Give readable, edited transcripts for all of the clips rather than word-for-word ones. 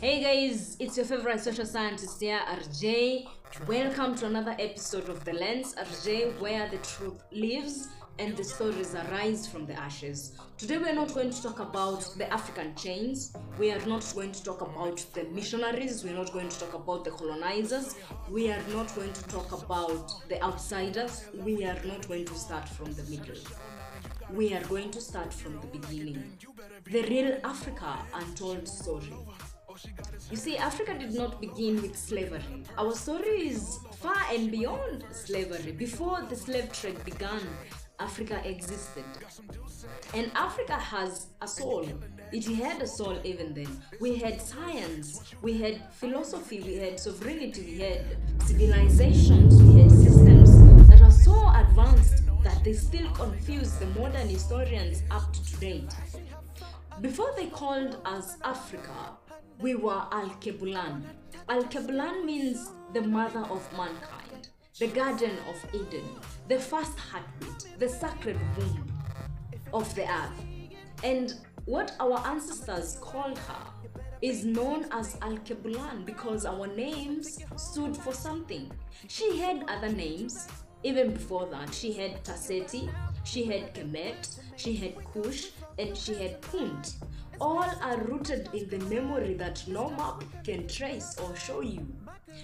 Hey guys, it's your favorite social scientist here, RJ. Welcome to another episode of The Lens, RJ, where the truth lives and the stories arise from the ashes. Today we are not going to talk about the African chains. We are not going to talk about the missionaries. We are not going to talk about the colonizers. We are not going to talk about the outsiders. We are not going to start from the middle. We are going to start from the beginning. The real Africa untold story. You see, Africa did not begin with slavery. Our story is far and beyond slavery. Before the slave trade began, Africa existed. And Africa has a soul. It had a soul even then. We had science, we had philosophy, we had sovereignty, we had civilizations, we had systems that are so advanced that they still confuse the modern historians up to date. Before they called us Africa, we were Al-Kebulan. Al-Kebulan means the mother of mankind, the garden of Eden, the first heartbeat, the sacred womb of the earth. And what our ancestors called her is known as Al-Kebulan because our names stood for something. She had other names. Even before that, she had Taseti, she had Kemet, she had Kush, and she had Punt. All are rooted in the memory that no map can trace or show you.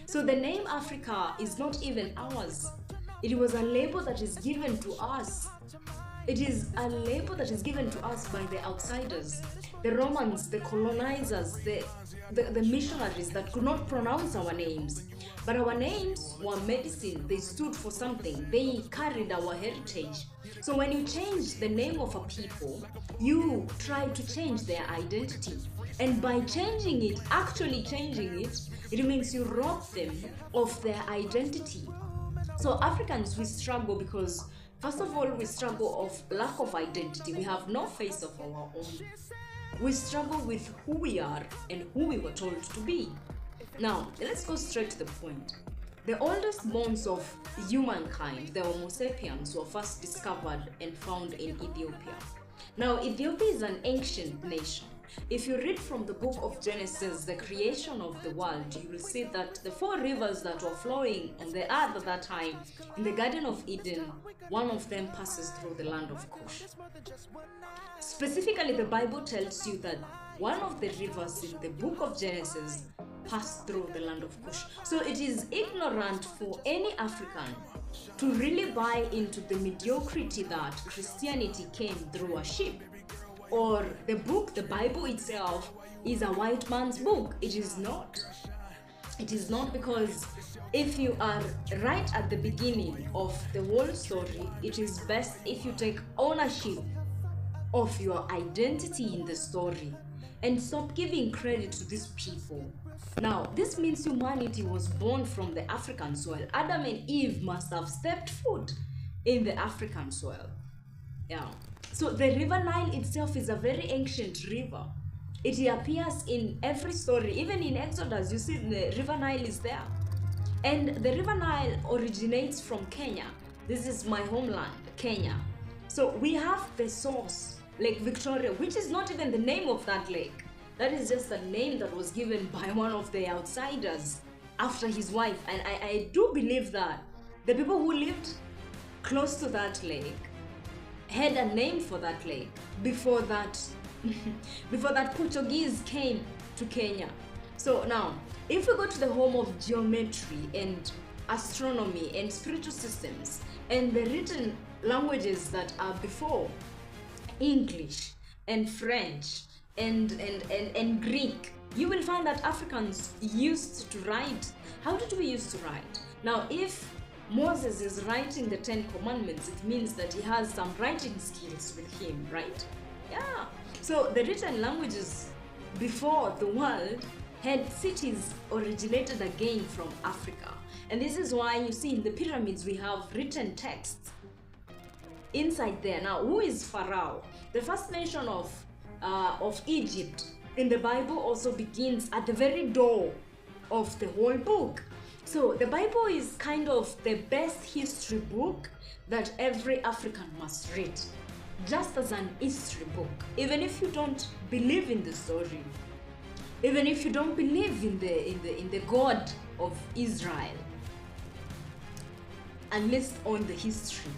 So the name Africa is not even ours. It was a label that is given to us. It is a label that is given to us by the outsiders, the Romans, the colonizers, the missionaries that could not pronounce our names. But our names were medicine. They stood for something. They carried our heritage. So when you change the name of a people, you try to change their identity. And by changing it, actually changing it, it means you rob them of their identity. So Africans, we struggle because, first of all, we struggle of lack of identity. We have no face of our own. We struggle with who we are and who we were told to be. Now, let's go straight to the point. The oldest bones of humankind, the Homo sapiens, were first discovered and found in Ethiopia. Now, Ethiopia is an ancient nation. If you read from the book of Genesis, the creation of the world, you will see that the four rivers that were flowing on the earth at that time, in the Garden of Eden, one of them passes through the land of Cush. Specifically, the Bible tells you that one of the rivers in the book of Genesis passed through the land of Cush. So it is ignorant for any African to really buy into the mediocrity that Christianity came through a ship. Or the book, the Bible itself, is a white man's book. It is not. It is not, because if you are right at the beginning of the whole story, it is best if you take ownership of your identity in the story and stop giving credit to these people. Now, this means humanity was born from the African soil. Adam and Eve must have stepped foot in the African soil. Yeah. So the river Nile itself is a very ancient river. It appears in every story. Even in Exodus, you see the river Nile is there. And the river Nile originates from Kenya. This is my homeland, Kenya. So we have the source, Lake Victoria, which is not even the name of that lake. That is just a name that was given by one of the outsiders after his wife. And I do believe that the people who lived close to that lake had a name for that lake before that Portuguese came to Kenya. So now, if we go to the home of geometry and astronomy and spiritual systems and the written languages that are before English and French and Greek, you will find that Africans used to write. How did we used to write? Now, if Moses is writing the 10 Commandments, it means that he has some writing skills with him, right? Yeah. So the written languages before the world had cities originated again from Africa. And this is why you see in the pyramids we have written texts inside there. Now, who is Pharaoh? The first mention of Egypt in the Bible also begins at the very door of the whole book. So the Bible is kind of the best history book that every African must read, just as an history book. Even if you don't believe in the story, Even if you don't believe in the God of Israel, and list on the history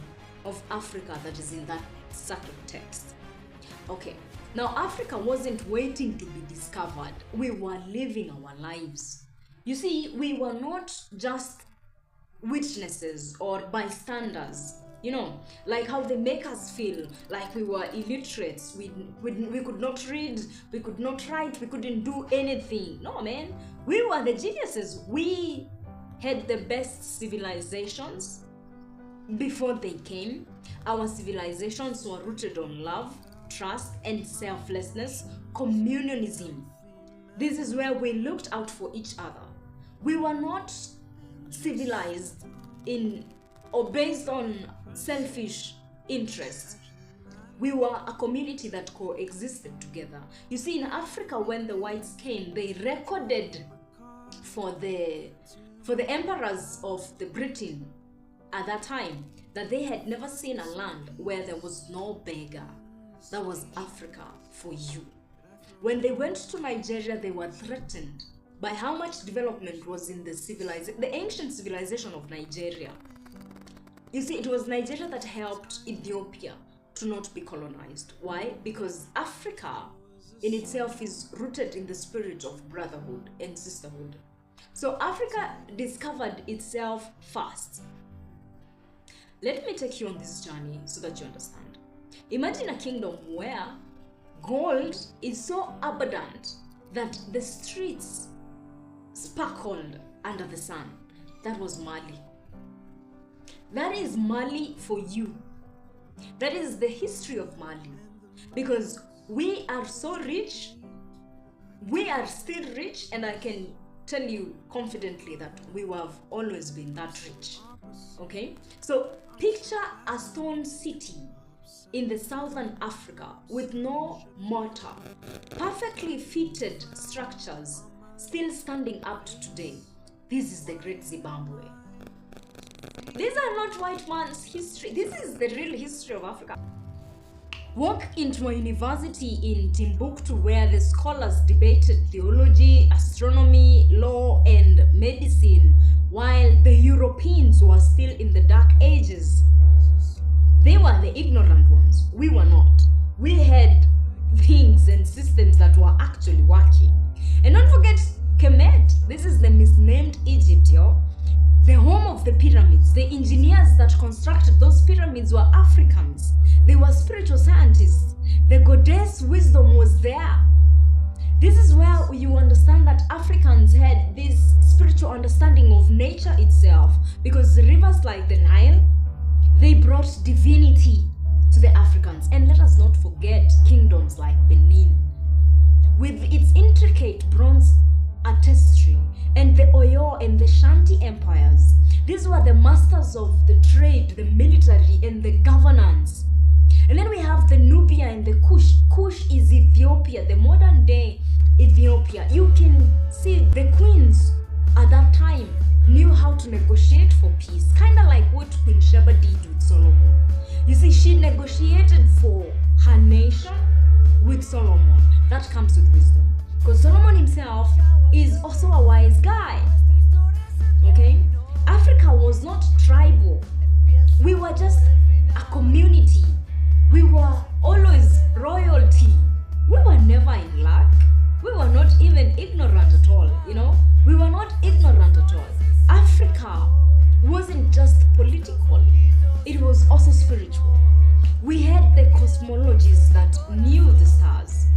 of Africa that is in that sacred text. Okay, now Africa wasn't waiting to be discovered. We were living our lives. You see, we were not just witnesses or bystanders, you know, like how they make us feel like we were illiterates. We could not read, we could not write, we couldn't do anything. No, man, we were the geniuses. We had the best civilizations before they came. Our civilizations were rooted on love, trust, and selflessness, communalism. This is where we looked out for each other. We were not civilized in or based on selfish interests. We were a community that coexisted together. You see, in Africa, when the whites came, they recorded for the emperors of the Britain at that time that they had never seen a land where there was no beggar. That was Africa for you. When they went to Nigeria, they were threatened by how much development was in the ancient civilization of Nigeria. You see, it was Nigeria that helped Ethiopia to not be colonized. Why? Because Africa in itself is rooted in the spirit of brotherhood and sisterhood. So Africa discovered itself first. Let me take you on this journey so that you understand. Imagine a kingdom where gold is so abundant that the streets sparkled under the sun. That was Mali. That is Mali for you. That is the history of Mali. Because we are so rich, we are still rich, and I can tell you confidently that we have always been that rich. Okay? So picture a stone city in the southern Africa with no mortar, perfectly fitted structures still standing up to today. This is the Great Zimbabwe. These are not white man's history. This is the real history of Africa. Walk into a university in Timbuktu where the scholars debated theology, astronomy, law, and medicine, while the Europeans were still in the dark ages. They were the ignorant ones. We were not. We had things and systems that were actually working. And don't forget Kemet. This is the misnamed Egypt, yo. The home of the pyramids. The engineers that constructed those pyramids were Africans. They were spiritual scientists. The goddess wisdom was there. This is where you understand that Africans had this spiritual understanding of nature itself, because rivers like the Nile, they brought divinity to the Africans. And let us not forget kingdoms like Benin, with its intricate bronze artistry, and the Oyo and the Shanti empires. These were the masters of the trade, the military, and the governance. And then we have the Nubia and the Kush. Kush is Ethiopia, the modern day Ethiopia. You can see the queens at that time knew how to negotiate for peace, kind of like what Queen Sheba did with Solomon. You see, she negotiated for her nation with Solomon. That comes with wisdom, because Solomon himself is also a wise guy. Okay? Africa was not tribal. We were just a community. We were always royalty. We were never in lack. We were not even ignorant at all, you know? We were not ignorant at all. Africa wasn't just political. It was also spiritual. We had the cosmologies that knew the stars.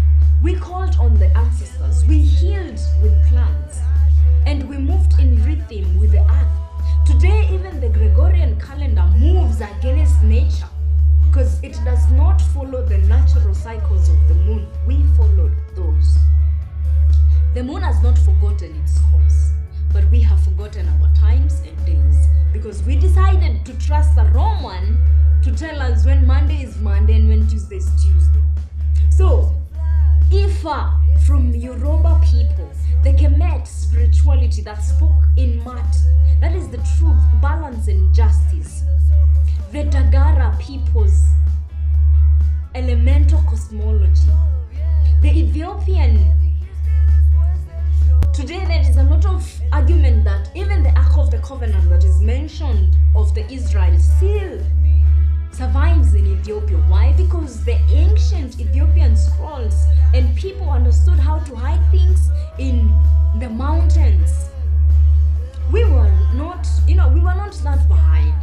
We called on the ancestors. We healed with plants. And we moved in rhythm with the earth. Today, even the Gregorian calendar moves against nature, because it does not follow the natural cycles of the moon. We followed those. The moon has not forgotten its course, but we have forgotten our times and days, because we decided to trust the Roman to tell us when Monday is Monday and when Tuesday is Tuesday. So, Ifa from Yoruba people, the Kemet spirituality that spoke in Mat, that is the truth, balance, and justice. The Dagara people's elemental cosmology. The Ethiopian Today there is a lot of argument that even the Ark of the Covenant that is mentioned of the Israel still survives in Ethiopia. Why? Because the ancient Ethiopian scrolls and people understood how to hide things in the mountains. We were not that behind.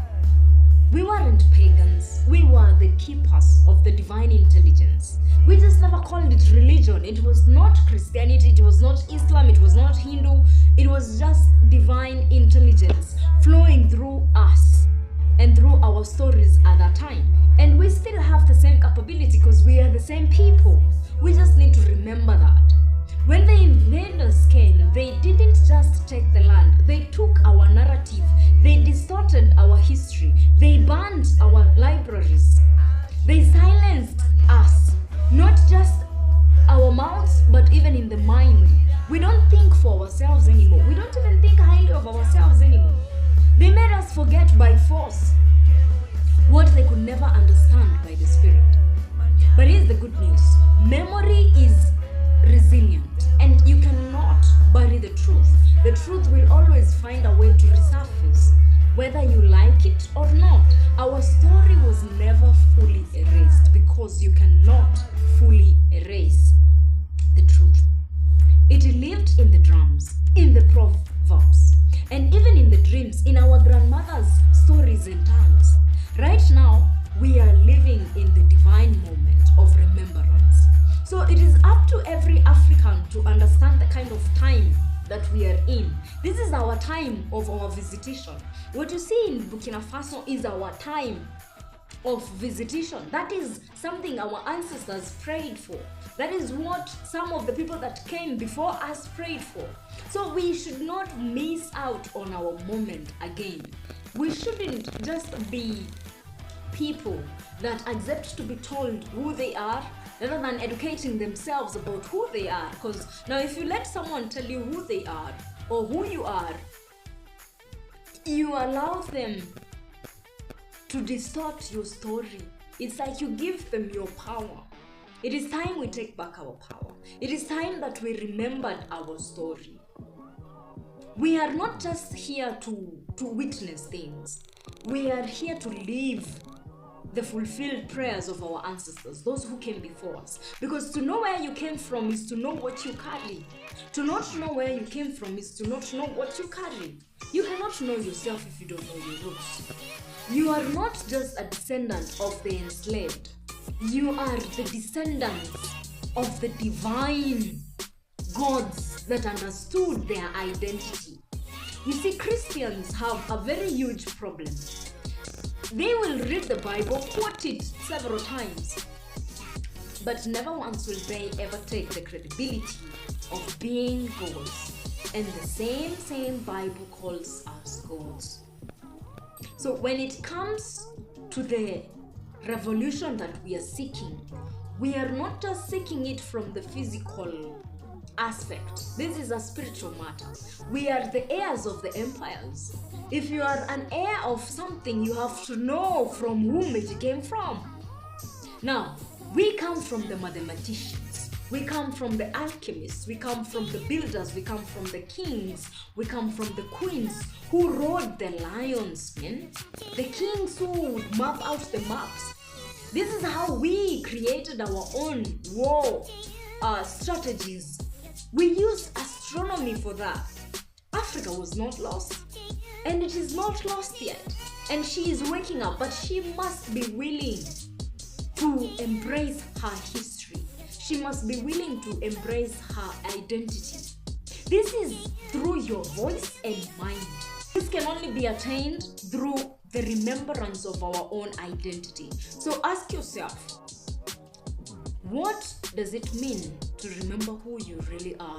We weren't pagans. We were the keepers of the divine intelligence. We just never called it religion. It was not Christianity, it was not Islam, it was not Hindu. It was just divine intelligence flowing through us and through our stories at that time. And we still have the same capability because we are the same people. We just need to remember that. When the invaders came, they didn't just take the land, they took our narrative, they distorted our history, they banned our libraries, they silenced us, not just our mouths, but even in the mind. We don't think for ourselves anymore. We don't even think highly of ourselves anymore. They made us forget by force what they could never understand by the Spirit. But here's the good news. Memory is resilient, and you cannot bury the truth. The truth will always find a way to resurface, whether you like it or not. Our story was never fully erased because you cannot fully erase the truth. It lived in the drums, in the proverbs, and even in the dreams, in our grandmother's stories and tongues. Right now, we are living in the divine moment of remembrance. So it is up to every African to understand the kind of time that we are in. This is our time of our visitation. What you see in Burkina Faso is our time of visitation. That is something our ancestors prayed for. That is what some of the people that came before us prayed for. So we should not miss out on our moment again. We shouldn't just be people that accept to be told who they are rather than educating themselves about who they are. Because now if you let someone tell you who they are or who you are, you allow them to distort your story. It's like you give them your power. It is time we take back our power. It is time that we remembered our story. We are not just here to witness things. We are here to live the fulfilled prayers of our ancestors, those who came before us. Because to know where you came from is to know what you carry. To not know where you came from is to not know what you carry. You cannot know yourself if you don't know your roots. You are not just a descendant of the enslaved. You are the descendants of the divine gods that understood their identity. You see, Christians have a very huge problem. They will read the Bible, quote it several times, but never once will they ever take the credibility of being gods. And the same Bible calls us gods. So when it comes to the revolution that we are seeking, we are not just seeking it from the physical aspect. This is a spiritual matter. We are the heirs of the empires. If you are an heir of something, you have to know from whom it came from. Now, we come from the mathematicians. We come from the alchemists. We come from the builders. We come from the kings. We come from the queens who rode the lions, man. The kings who would map out the maps. This is how we created our own war strategies. We used astronomy for that. Africa was not lost, and it is not lost yet. And she is waking up, but she must be willing to embrace her history. She must be willing to embrace her identity. This is through your voice and mind. This can only be attained through the remembrance of our own identity. So ask yourself, what does it mean to remember who you really are?